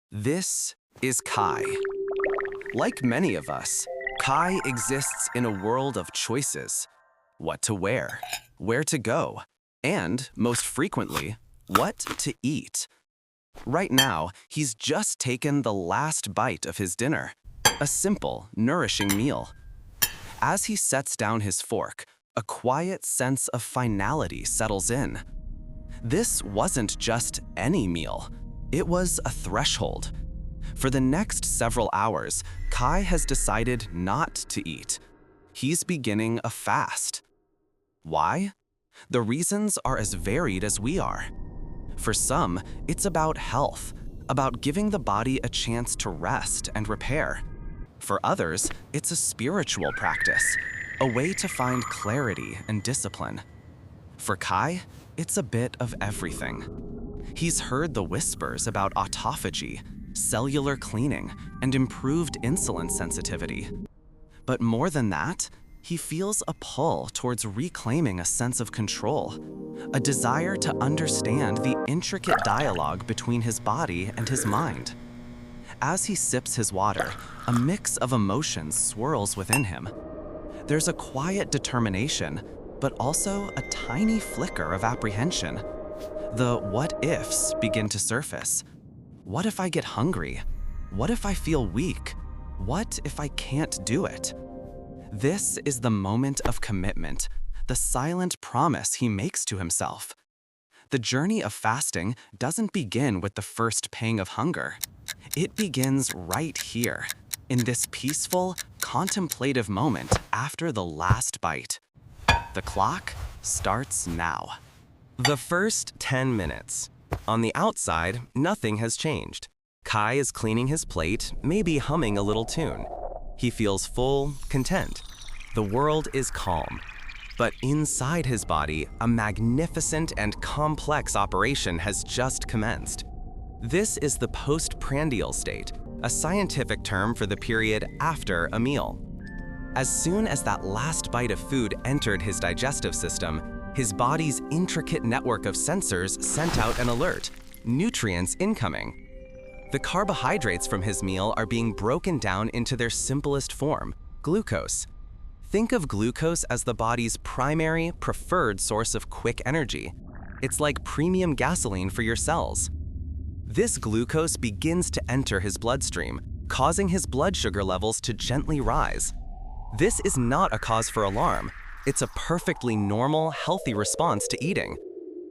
This is Kai. Like many of us, Kai exists in a world of choices. What to wear, where to go, and, most frequently, what to eat. Right now, he's just taken the last bite of his dinner, a simple, nourishing meal. As he sets down his fork, a quiet sense of finality settles in. This wasn't just any meal. It was a threshold. For the next several hours, Kai has decided not to eat. He's beginning a fast. Why? The reasons are as varied as we are. For some, it's about health, about giving the body a chance to rest and repair. For others, it's a spiritual practice, a way to find clarity and discipline. For Kai, it's a bit of everything. He's heard the whispers about autophagy, cellular cleaning, and improved insulin sensitivity. But more than that, he feels a pull towards reclaiming a sense of control, a desire to understand the intricate dialogue between his body and his mind. As he sips his water, a mix of emotions swirls within him. There's a quiet determination, but also a tiny flicker of apprehension. The what-ifs begin to surface. What if I get hungry? What if I feel weak? What if I can't do it? This is the moment of commitment, the silent promise he makes to himself. The journey of fasting doesn't begin with the first pang of hunger. It begins right here, in this peaceful, contemplative moment after the last bite. The clock starts now. The first 10 minutes. On the outside, nothing has changed. Kai is cleaning his plate, maybe humming a little tune. He feels full, content. The world is calm. But inside his body, a magnificent and complex operation has just commenced. This is the postprandial state, a scientific term for the period after a meal. As soon as that last bite of food entered his digestive system, his body's intricate network of sensors sent out an alert: nutrients incoming. The carbohydrates from his meal are being broken down into their simplest form, glucose. Think of glucose as the body's primary, preferred source of quick energy. It's like premium gasoline for your cells. This glucose begins to enter his bloodstream, causing his blood sugar levels to gently rise. This is not a cause for alarm. It's a perfectly normal, healthy response to eating.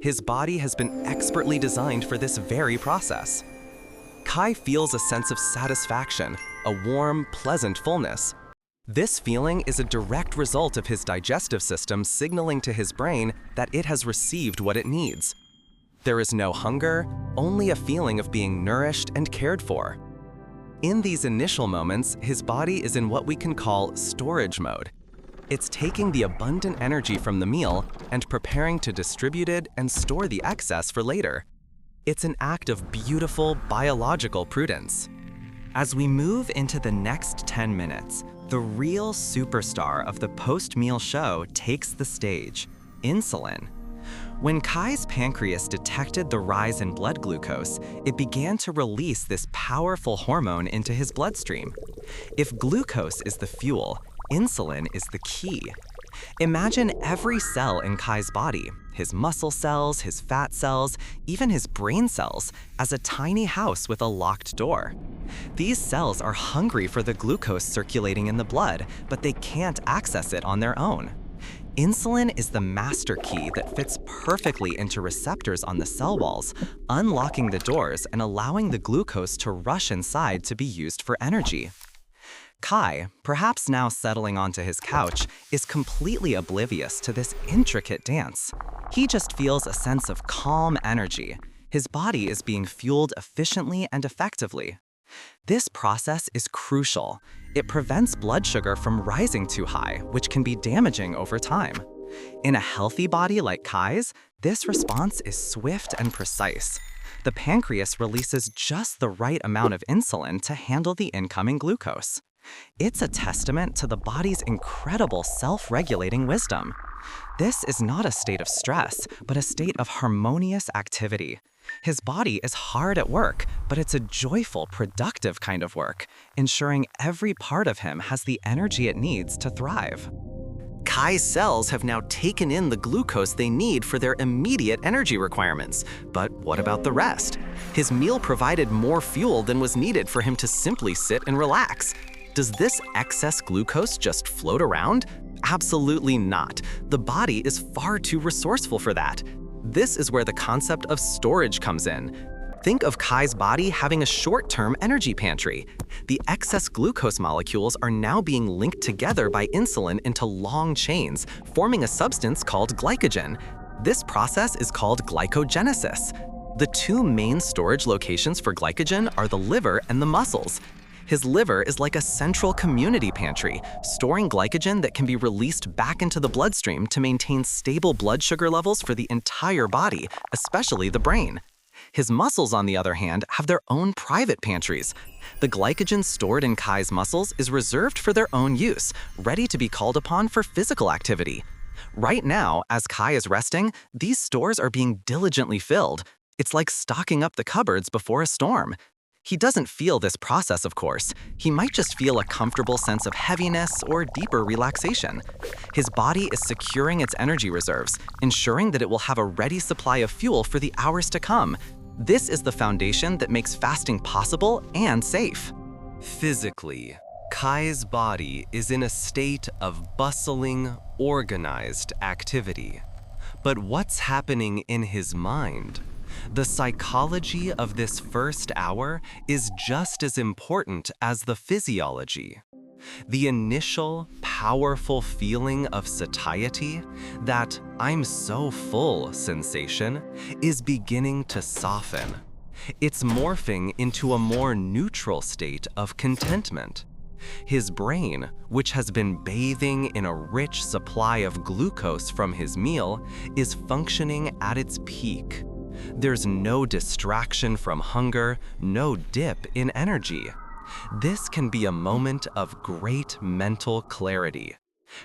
His body has been expertly designed for this very process. Kai feels a sense of satisfaction, a warm, pleasant fullness. This feeling is a direct result of his digestive system signaling to his brain that it has received what it needs. There is no hunger, only a feeling of being nourished and cared for. In these initial moments, his body is in what we can call storage mode. It's taking the abundant energy from the meal and preparing to distribute it and store the excess for later. It's an act of beautiful biological prudence. As we move into the next 10 minutes, the real superstar of the post-meal show takes the stage: insulin. When Kai's pancreas detected the rise in blood glucose, it began to release this powerful hormone into his bloodstream. If glucose is the fuel, insulin is the key. Imagine every cell in Kai's body, his muscle cells, his fat cells, even his brain cells, as a tiny house with a locked door. These cells are hungry for the glucose circulating in the blood, but they can't access it on their own. Insulin is the master key that fits perfectly into receptors on the cell walls, unlocking the doors and allowing the glucose to rush inside to be used for energy. Kai, perhaps now settling onto his couch, is completely oblivious to this intricate dance. He just feels a sense of calm energy. His body is being fueled efficiently and effectively. This process is crucial. It prevents blood sugar from rising too high, which can be damaging over time. In a healthy body like Kai's, this response is swift and precise. The pancreas releases just the right amount of insulin to handle the incoming glucose. It's a testament to the body's incredible self-regulating wisdom. This is not a state of stress, but a state of harmonious activity. His body is hard at work, but it's a joyful, productive kind of work, ensuring every part of him has the energy it needs to thrive. Kai's cells have now taken in the glucose they need for their immediate energy requirements. But what about the rest? His meal provided more fuel than was needed for him to simply sit and relax. Does this excess glucose just float around? Absolutely not. The body is far too resourceful for that. This is where the concept of storage comes in. Think of Kai's body having a short-term energy pantry. The excess glucose molecules are now being linked together by insulin into long chains, forming a substance called glycogen. This process is called glycogenolysis. The two main storage locations for glycogen are the liver and the muscles. His liver is like a central community pantry, storing glycogen that can be released back into the bloodstream to maintain stable blood sugar levels for the entire body, especially the brain. His muscles, on the other hand, have their own private pantries. The glycogen stored in Kai's muscles is reserved for their own use, ready to be called upon for physical activity. Right now, as Kai is resting, these stores are being diligently filled. It's like stocking up the cupboards before a storm. He doesn't feel this process, of course. He might just feel a comfortable sense of heaviness or deeper relaxation. His body is securing its energy reserves, ensuring that it will have a ready supply of fuel for the hours to come. This is the foundation that makes fasting possible and safe. Physically, Kai's body is in a state of bustling, organized activity. But what's happening in his mind? The psychology of this first hour is just as important as the physiology. The initial, powerful feeling of satiety, that "I'm so full" sensation, is beginning to soften. It's morphing into a more neutral state of contentment. His brain, which has been bathing in a rich supply of glucose from his meal, is functioning at its peak. There's no distraction from hunger, no dip in energy. This can be a moment of great mental clarity.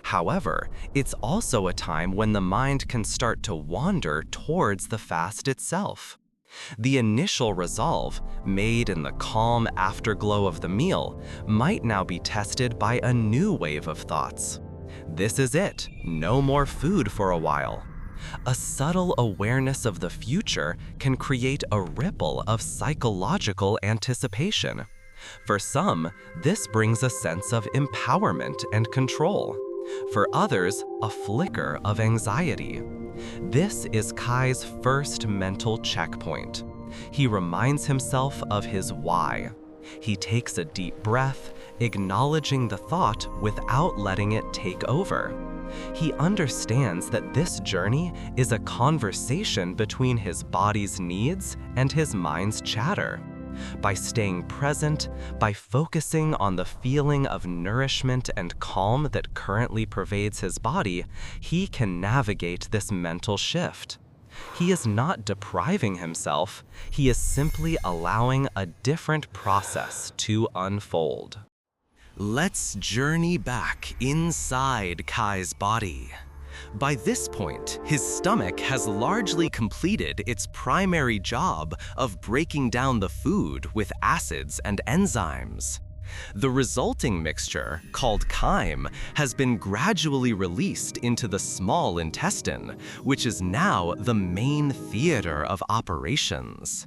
However, it's also a time when the mind can start to wander towards the fast itself. The initial resolve, made in the calm afterglow of the meal, might now be tested by a new wave of thoughts. This is it, no more food for a while. A subtle awareness of the future can create a ripple of psychological anticipation. For some, this brings a sense of empowerment and control. For others, a flicker of anxiety. This is Kai's first mental checkpoint. He reminds himself of his why. He takes a deep breath, acknowledging the thought without letting it take over. He understands that this journey is a conversation between his body's needs and his mind's chatter. By staying present, by focusing on the feeling of nourishment and calm that currently pervades his body, he can navigate this mental shift. He is not depriving himself, he is simply allowing a different process to unfold. Let's journey back inside Kai's body. By this point, his stomach has largely completed its primary job of breaking down the food with acids and enzymes. The resulting mixture, called chyme, has been gradually released into the small intestine, which is now the main theater of operations.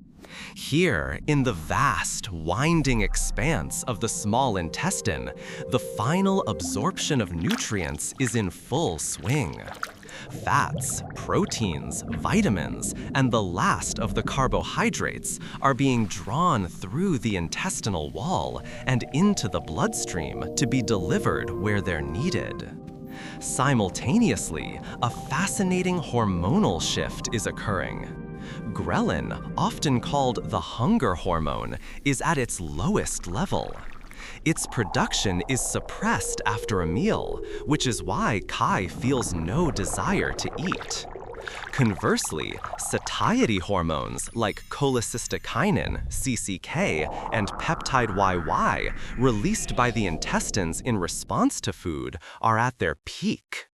Here, in the vast, winding expanse of the small intestine, the final absorption of nutrients is in full swing. Fats, proteins, vitamins, and the last of the carbohydrates are being drawn through the intestinal wall and into the bloodstream to be delivered where they're needed. Simultaneously, a fascinating hormonal shift is occurring. Ghrelin, often called the hunger hormone, is at its lowest level. Its production is suppressed after a meal, which is why Kai feels no desire to eat. Conversely, satiety hormones like cholecystokinin, CCK, and peptide YY, released by the intestines in response to food, are at their peak.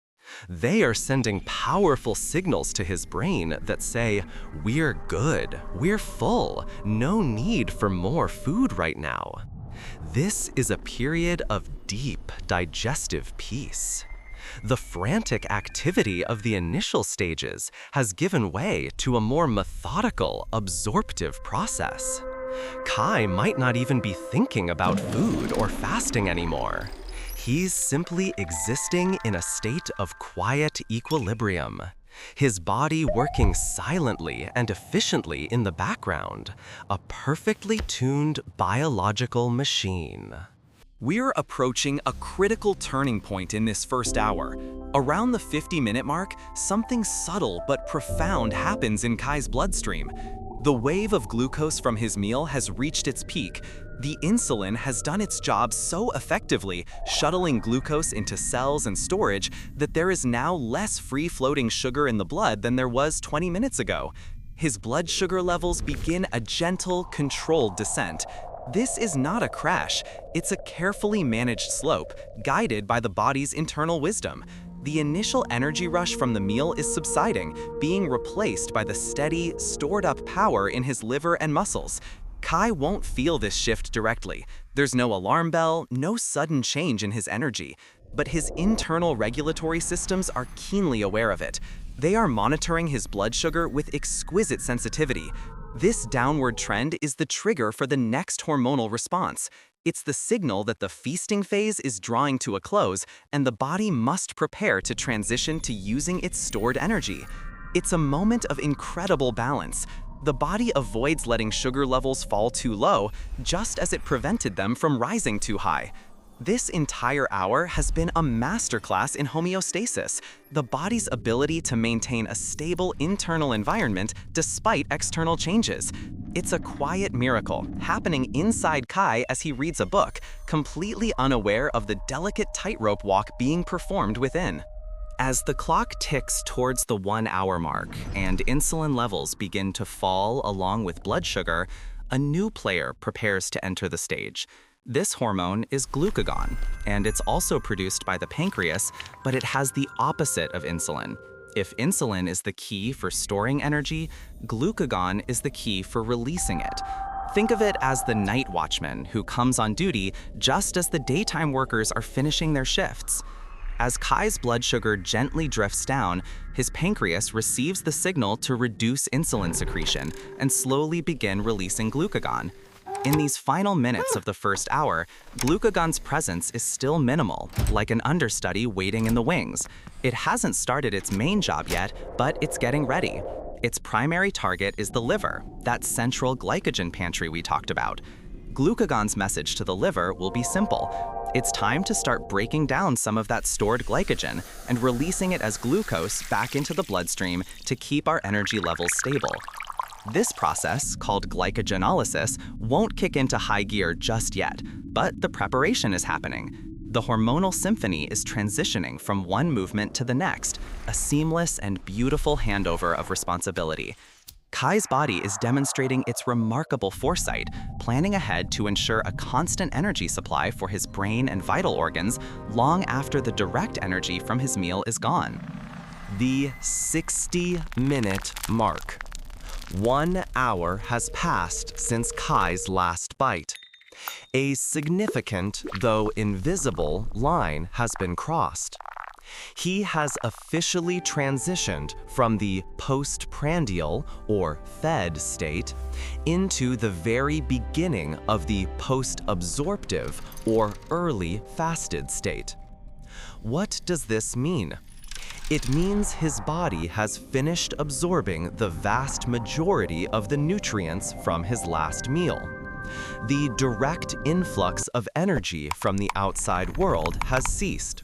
They are sending powerful signals to his brain that say, "We're good, we're full, no need for more food right now." This is a period of deep digestive peace. The frantic activity of the initial stages has given way to a more methodical, absorptive process. Kai might not even be thinking about food or fasting anymore. He's simply existing in a state of quiet equilibrium, his body working silently and efficiently in the background, a perfectly tuned biological machine. We're approaching a critical turning point in this first hour. Around the 50-minute mark, something subtle but profound happens in Kai's bloodstream. The wave of glucose from his meal has reached its peak. The insulin has done its job so effectively, shuttling glucose into cells and storage, that there is now less free-floating sugar in the blood than there was 20 minutes ago. His blood sugar levels begin a gentle, controlled descent. This is not a crash, it's a carefully managed slope, guided by the body's internal wisdom. The initial energy rush from the meal is subsiding, being replaced by the steady, stored-up power in his liver and muscles. Kai won't feel this shift directly. There's no alarm bell, no sudden change in his energy. But his internal regulatory systems are keenly aware of it. They are monitoring his blood sugar with exquisite sensitivity. This downward trend is the trigger for the next hormonal response. It's the signal that the feasting phase is drawing to a close, and the body must prepare to transition to using its stored energy. It's a moment of incredible balance. The body avoids letting sugar levels fall too low, just as it prevented them from rising too high. This entire hour has been a masterclass in homeostasis, the body's ability to maintain a stable internal environment despite external changes. It's a quiet miracle happening inside Kai as he reads a book, completely unaware of the delicate tightrope walk being performed within. As the clock ticks towards the 1 hour mark and insulin levels begin to fall along with blood sugar, a new player prepares to enter the stage. This hormone is glucagon, and it's also produced by the pancreas, but it has the opposite of insulin. If insulin is the key for storing energy, glucagon is the key for releasing it. Think of it as the night watchman who comes on duty just as the daytime workers are finishing their shifts. As Kai's blood sugar gently drifts down, his pancreas receives the signal to reduce insulin secretion and slowly begin releasing glucagon. In these final minutes of the first hour, glucagon's presence is still minimal, like an understudy waiting in the wings. It hasn't started its main job yet, but it's getting ready. Its primary target is the liver, that central glycogen pantry we talked about. Glucagon's message to the liver will be simple. It's time to start breaking down some of that stored glycogen and releasing it as glucose back into the bloodstream to keep our energy levels stable. This process, called glycogenolysis, won't kick into high gear just yet, but the preparation is happening. The hormonal symphony is transitioning from one movement to the next, a seamless and beautiful handover of responsibility. Kai's body is demonstrating its remarkable foresight, planning ahead to ensure a constant energy supply for his brain and vital organs long after the direct energy from his meal is gone. The 60-minute mark. 1 hour has passed since Kai's last bite. A significant, though invisible, line has been crossed. He has officially transitioned from the postprandial, or fed state, into the very beginning of the post-absorptive, or early fasted state. What does this mean? It means his body has finished absorbing the vast majority of the nutrients from his last meal. The direct influx of energy from the outside world has ceased.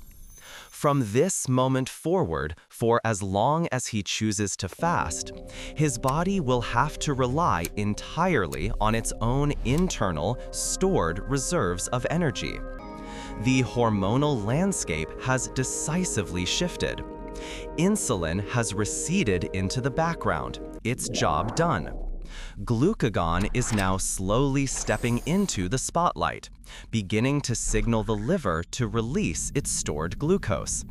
From this moment forward, for as long as he chooses to fast, his body will have to rely entirely on its own internal, stored reserves of energy. The hormonal landscape has decisively shifted. Insulin has receded into the background, its job done. Glucagon is now slowly stepping into the spotlight, beginning to signal the liver to release its stored glucose.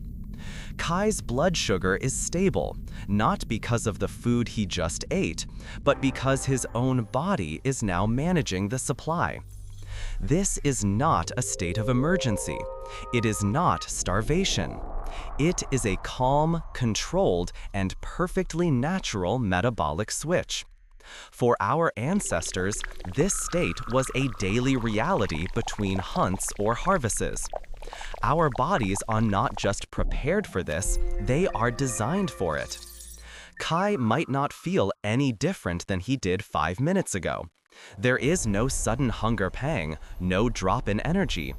Kai's blood sugar is stable, not because of the food he just ate, but because his own body is now managing the supply. This is not a state of emergency. It is not starvation. It is a calm, controlled, and perfectly natural metabolic switch. For our ancestors, this state was a daily reality between hunts or harvests. Our bodies are not just prepared for this, they are designed for it. Kai might not feel any different than he did 5 minutes ago. There is no sudden hunger pang, no drop in energy.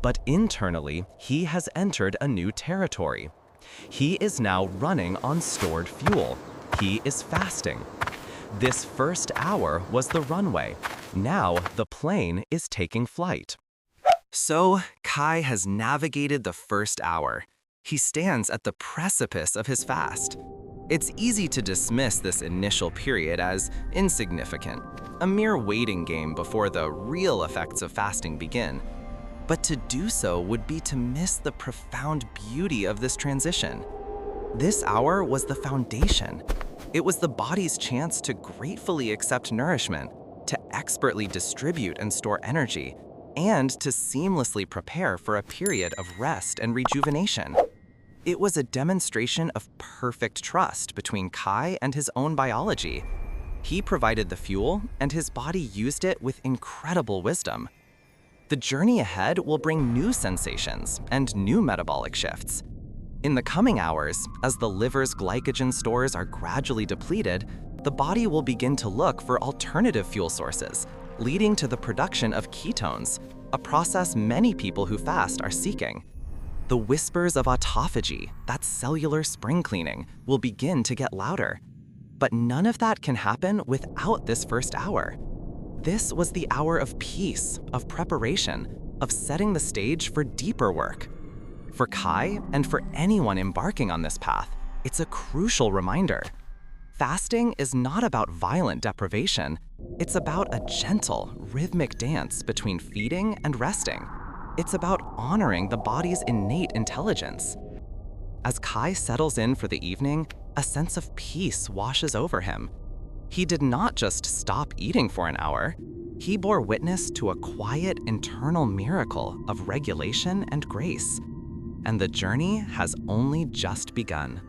But internally, he has entered a new territory. He is now running on stored fuel. He is fasting. This first hour was the runway. Now the plane is taking flight. So, Kai has navigated the first hour. He stands at the precipice of his fast. It's easy to dismiss this initial period as insignificant, a mere waiting game before the real effects of fasting begin. But to do so would be to miss the profound beauty of this transition. This hour was the foundation. It was the body's chance to gratefully accept nourishment, to expertly distribute and store energy, and to seamlessly prepare for a period of rest and rejuvenation. It was a demonstration of perfect trust between Kai and his own biology. He provided the fuel, and his body used it with incredible wisdom. The journey ahead will bring new sensations and new metabolic shifts. In the coming hours, as the liver's glycogen stores are gradually depleted, the body will begin to look for alternative fuel sources, leading to the production of ketones, a process many people who fast are seeking. The whispers of autophagy, that cellular spring cleaning, will begin to get louder. But none of that can happen without this first hour. This was the hour of peace, of preparation, of setting the stage for deeper work. For Kai, and for anyone embarking on this path, it's a crucial reminder. Fasting is not about violent deprivation. It's about a gentle, rhythmic dance between feeding and resting. It's about honoring the body's innate intelligence. As Kai settles in for the evening, a sense of peace washes over him. He did not just stop eating for an hour. He bore witness to a quiet internal miracle of regulation and grace. And the journey has only just begun.